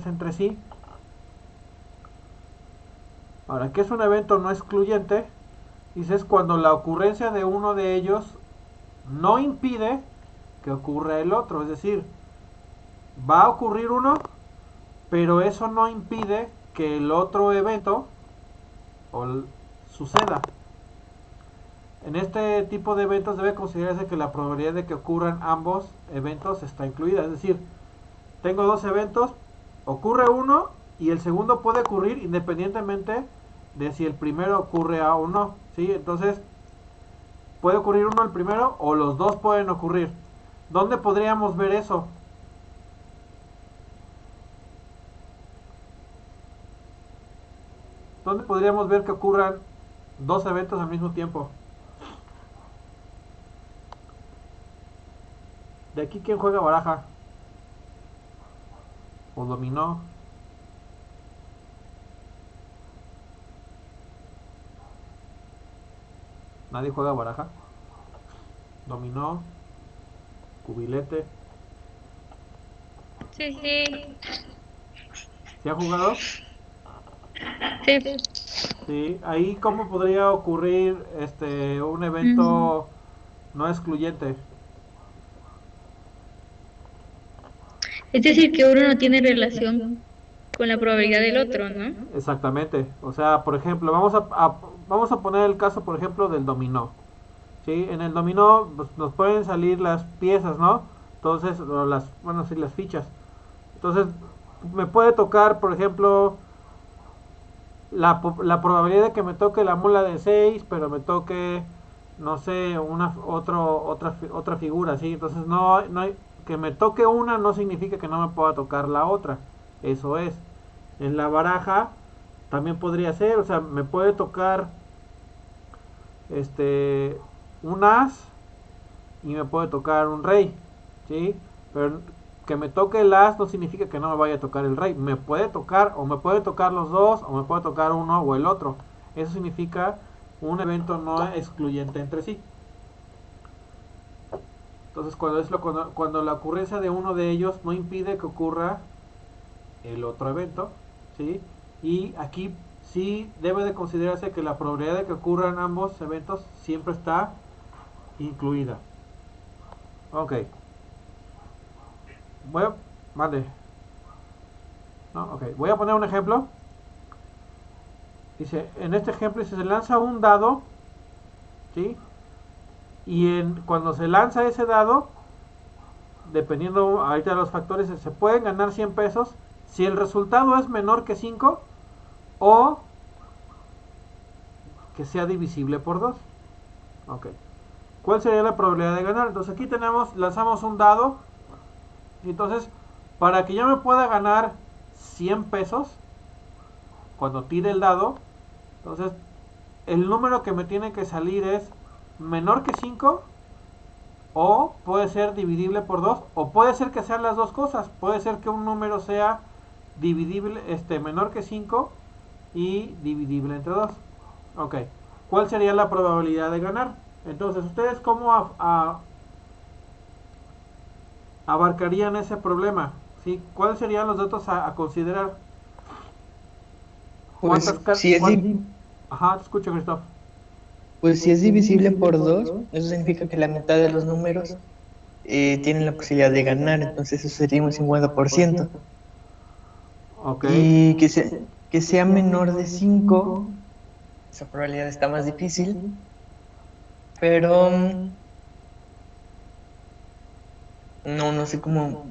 entre sí. Ahora, ¿qué es un evento no excluyente? Dice, es cuando la ocurrencia de uno de ellos no impide que ocurra el otro. Es decir, va a ocurrir uno, pero eso no impide que el otro evento suceda. En este tipo de eventos debe considerarse que la probabilidad de que ocurran ambos eventos está incluida. Es decir, tengo dos eventos, ocurre uno y el segundo puede ocurrir independientemente de si el primero ocurre o no. ¿Sí? Entonces, puede ocurrir uno el primero o los dos pueden ocurrir. ¿Dónde podríamos ver eso? ¿Dónde podríamos ver que ocurran dos eventos al mismo tiempo? De aquí, ¿quién juega baraja? ¿O dominó? ¿Nadie juega baraja? ¿Dominó? ¿Cubilete? Sí, sí, ¿Se ha jugado? sí. Sí. Ahí, ¿cómo podría ocurrir un Mm. evento no excluyente? Es decir, que uno no tiene relación con la probabilidad del otro, ¿no? Exactamente. O sea, por ejemplo, vamos a poner el caso, por ejemplo, del dominó. ¿Sí? En el dominó pues, nos pueden salir las piezas, ¿no? Entonces, o bueno, sí, las fichas. Entonces, me puede tocar, por ejemplo, la probabilidad de que me toque la mula de 6 pero me toque, no sé, otra figura, ¿sí? Entonces, no hay, que me toque una no significa que no me pueda tocar la otra. Eso es. En la baraja también podría ser, o sea, me puede tocar este un as y me puede tocar un rey, ¿sí? Pero que me toque el as no significa que no me vaya a tocar el rey. Me puede tocar, o me puede tocar los dos, o me puede tocar uno o el otro. Eso significa un evento no excluyente entre sí. Entonces, cuando la ocurrencia de uno de ellos no impide que ocurra el otro evento, ¿sí? Y aquí sí debe de considerarse que la probabilidad de que ocurran ambos eventos siempre está incluida. Ok. Voy a, vale. ¿No? Okay. Voy a poner un ejemplo. Dice, en este ejemplo si se lanza un dado, ¿sí? Y cuando se lanza ese dado, dependiendo ahorita de los factores, se pueden ganar 100 pesos si el resultado es menor que 5 o que sea divisible por 2. Ok. ¿Cuál sería la probabilidad de ganar? Entonces aquí lanzamos un dado. Y entonces, para que yo me pueda ganar 100 pesos, cuando tire el dado, entonces el número que me tiene que salir es menor que 5 o puede ser dividible por 2 o puede ser que sean las dos cosas. Puede ser que un número sea dividible, menor que 5 y dividible entre 2. Ok. ¿Cuál sería la probabilidad de ganar? Entonces, ¿ustedes cómo abarcarían ese problema? ¿Sí? ¿Cuáles serían los datos a considerar? ¿Cuántas Pues si es, di- Ajá, te escucho, Christoph. pues si es divisible por 2, eso significa que la mitad de los números tienen la posibilidad de ganar, entonces eso sería un 50%. Ok. Y que sea menor de 5, esa probabilidad está más difícil, pero no sé cómo Ok.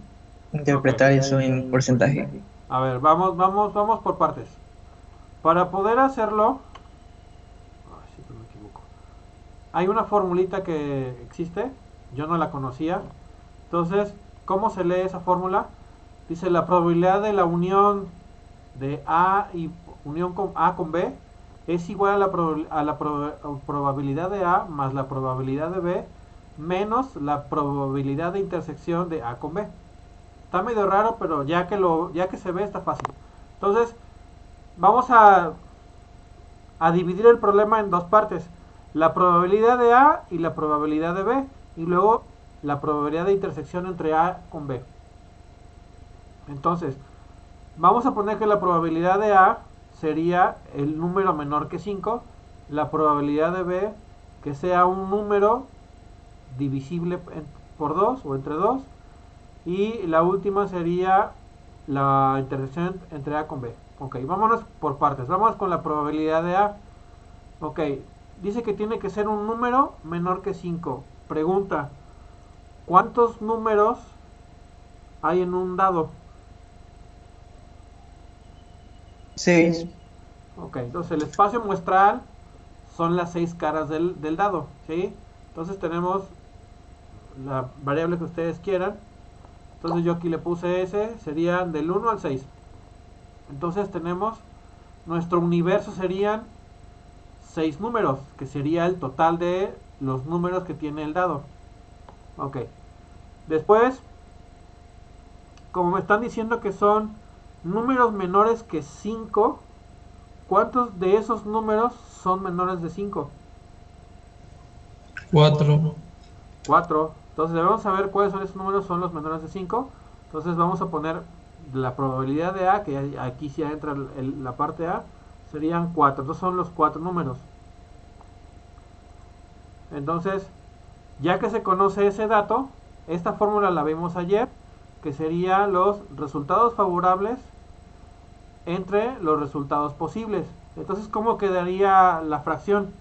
interpretar eso en porcentaje. A ver, vamos por partes. Para poder hacerlo, ay, siempre me equivoco. Hay una formulita que existe, yo no la conocía. Entonces, ¿cómo se lee esa fórmula? Dice la probabilidad de la unión de A y unión con A con B es igual a la probabilidad de A más la probabilidad de B menos la probabilidad de intersección de A con B. Está medio raro, pero ya que se ve está fácil. Entonces, vamos a dividir el problema en dos partes. La probabilidad de A y la probabilidad de B. Y luego la probabilidad de intersección entre A con B. Entonces, Vamos a poner que la probabilidad de A sería el número menor que 5, la probabilidad de B que sea un número divisible por 2 o entre 2, y la última sería la intersección entre A con B. Ok, vámonos por partes. Vamos con la probabilidad de A. Ok, dice que tiene que ser un número menor que 5. Pregunta, ¿cuántos números hay en un dado? 6. Ok, entonces el espacio muestral son las 6 caras del dado, ¿sí? Entonces tenemos la variable que ustedes quieran. Entonces yo aquí le puse S, serían del 1 al 6. Entonces tenemos, nuestro universo serían 6 números, que sería el total de los números que tiene el dado. Ok. Después, como me están diciendo que son números menores que 5, ¿cuántos de esos números son menores de 5? 4. 4. Entonces debemos saber cuáles son esos números, son los menores de 5. Entonces vamos a poner la probabilidad de A, que aquí sí entra la parte A, serían 4. Entonces son los 4 números. Entonces, ya que se conoce ese dato, esta fórmula la vimos ayer, que serían los resultados favorables entre los resultados posibles. Entonces, ¿cómo quedaría la fracción?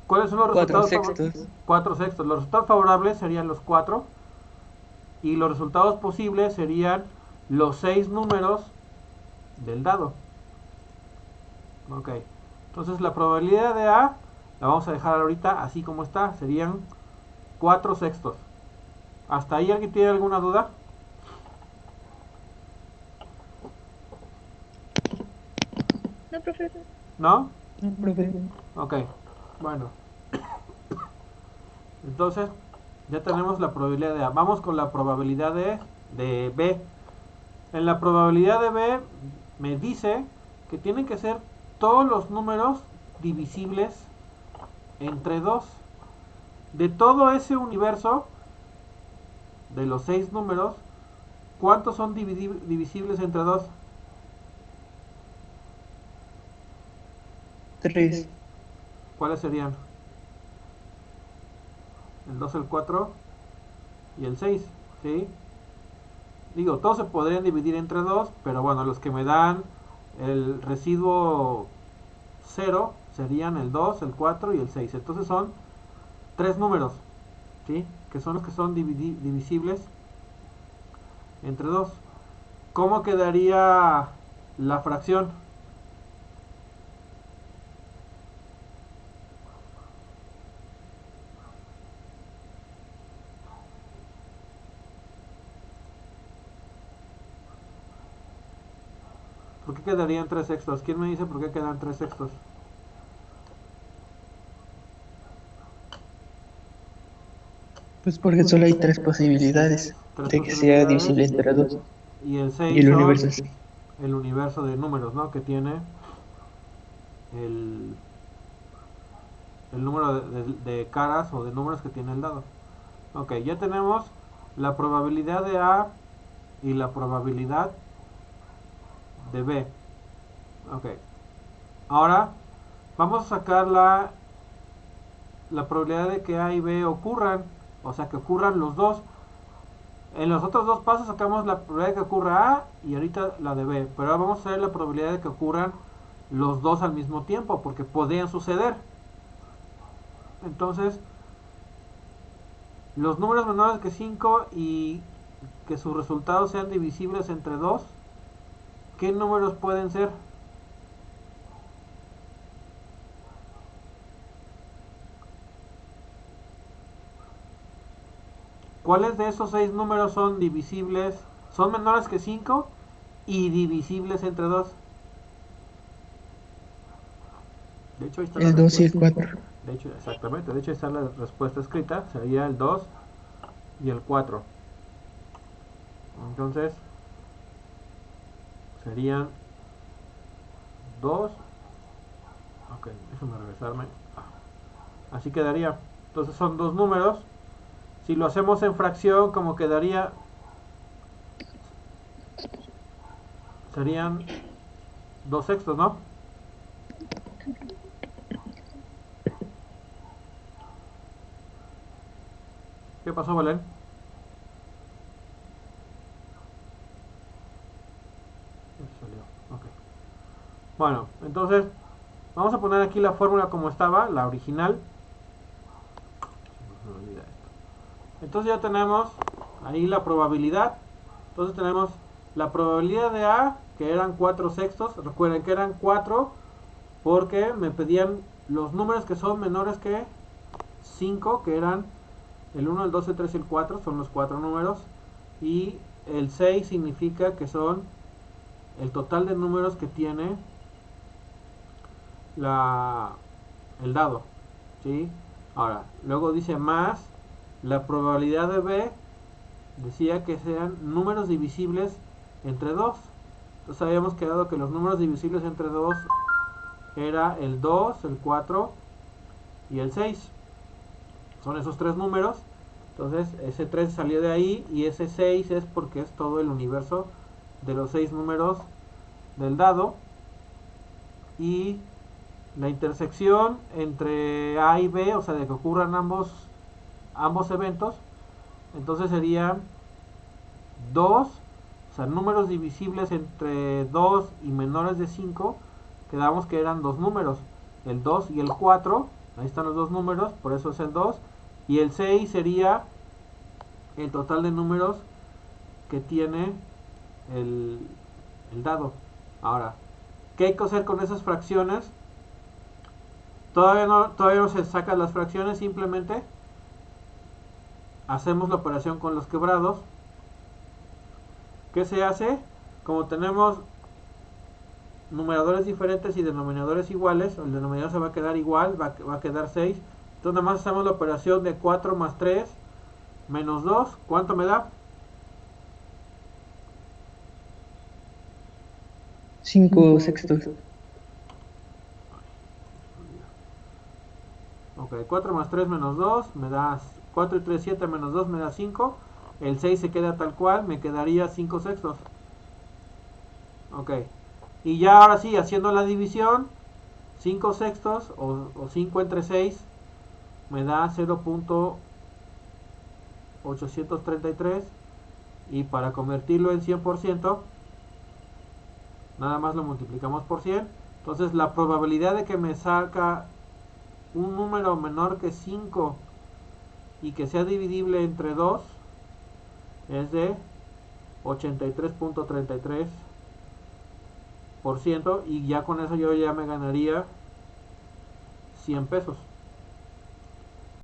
¿Cuáles son los 4 resultados sextos. favorables? 4 sextos. Los resultados favorables serían los 4 y los resultados posibles serían los 6 números del dado. Ok. Entonces la probabilidad de A la vamos a dejar ahorita así como está. Serían 4 sextos. ¿Hasta ahí alguien tiene alguna duda? No, profe. ¿No? No, profe. Ok. Bueno. Entonces ya tenemos la probabilidad de A. Vamos con la probabilidad de B. En la probabilidad de B me dice que tienen que ser todos los números divisibles entre 2. De todo ese universo, de los 6 números, ¿cuántos son divisibles entre 2? 3. ¿Cuáles serían? El 2, el 4 y el 6, ¿sí? Digo, todos se podrían dividir entre 2, pero bueno, los que me dan el residuo 0 serían el 2, el 4 y el 6. Entonces son 3 números, ¿sí? Que son los que son divisibles entre 2. ¿Cómo quedaría la fracción? ¿Por qué quedarían 3 sextos? ¿Quién me dice por qué quedan 3 sextos? Pues porque solo hay 3 posibilidades Tres de que sea posibilidades. divisible entre 2. Y el Y 6 el son universo es el universo de números, ¿no? Que tiene el, el número de caras o de números que tiene el dado. Ok, ya tenemos la probabilidad de A y la probabilidad de B. Ok, ahora vamos a sacar la probabilidad de que A y B ocurran, o sea que ocurran los dos. En los otros dos pasos sacamos la probabilidad de que ocurra A y ahorita la de B, pero ahora vamos a ver la probabilidad de que ocurran los dos al mismo tiempo, porque podrían suceder. Entonces, los números menores que 5 y que sus resultados sean divisibles entre 2, ¿qué números pueden ser? ¿Cuáles de esos 6 números son divisibles, son menores que 5 y divisibles entre 2? De hecho, ahí está la el 2 y el respuesta. 4. De hecho, exactamente, de hecho, ahí está la respuesta escrita, sería el 2 y el 4. Entonces, serían 2. Ok, déjame regresarme. Así quedaría. Entonces son dos números. Si lo hacemos en fracción, como quedaría, serían 2 sextos, ¿no? ¿Qué pasó, Valen? Okay. Bueno, entonces vamos a poner aquí la fórmula como estaba, la original. Entonces ya tenemos ahí la probabilidad. Entonces tenemos la probabilidad de A, que eran 4 sextos. Recuerden que eran 4 porque me pedían los números que son menores que 5, que eran el 1, el 2, el 3 y el 4, son los 4 números. Y el 6 significa que son el total de números que tiene el dado, ¿sí? Ahora, luego dice más la probabilidad de B, decía que sean números divisibles entre 2. Entonces habíamos quedado que los números divisibles entre 2 era el 2, el 4 y el 6. Son esos 3 números. Entonces ese 3 salió de ahí y ese 6 es porque es todo el universo de los 6 números del dado. Y la intersección entre A y B, o sea, de que ocurran ambos eventos, entonces serían 2, o sea, números divisibles entre 2 y menores de 5, quedamos que eran dos números, el 2 y el 4, ahí están los dos números, por eso es el 2, y el 6 sería el total de números que tiene el dado. Ahora, ¿qué hay que hacer con esas fracciones? Todavía no se sacan las fracciones, simplemente hacemos la operación con los quebrados. ¿Qué se hace? Como tenemos numeradores diferentes y denominadores iguales, el denominador se va a quedar igual, va a quedar 6. Entonces nada más hacemos la operación de 4 más 3 menos 2. ¿Cuánto me da? 5 sextos. Ok, 4 más 3 menos 2 me da 4 y 3, 7 menos 2 me da 5. El 6 se queda tal cual, me quedaría 5 sextos. Ok, y ya ahora sí, haciendo la división, 5 sextos o 5 entre 6 me da 0.833. Y para convertirlo en 100%, nada más lo multiplicamos por 100. Entonces la probabilidad de que me salga un número menor que 5 y que sea dividible entre 2 es de 83.33%, y ya con eso yo ya me ganaría 100 pesos.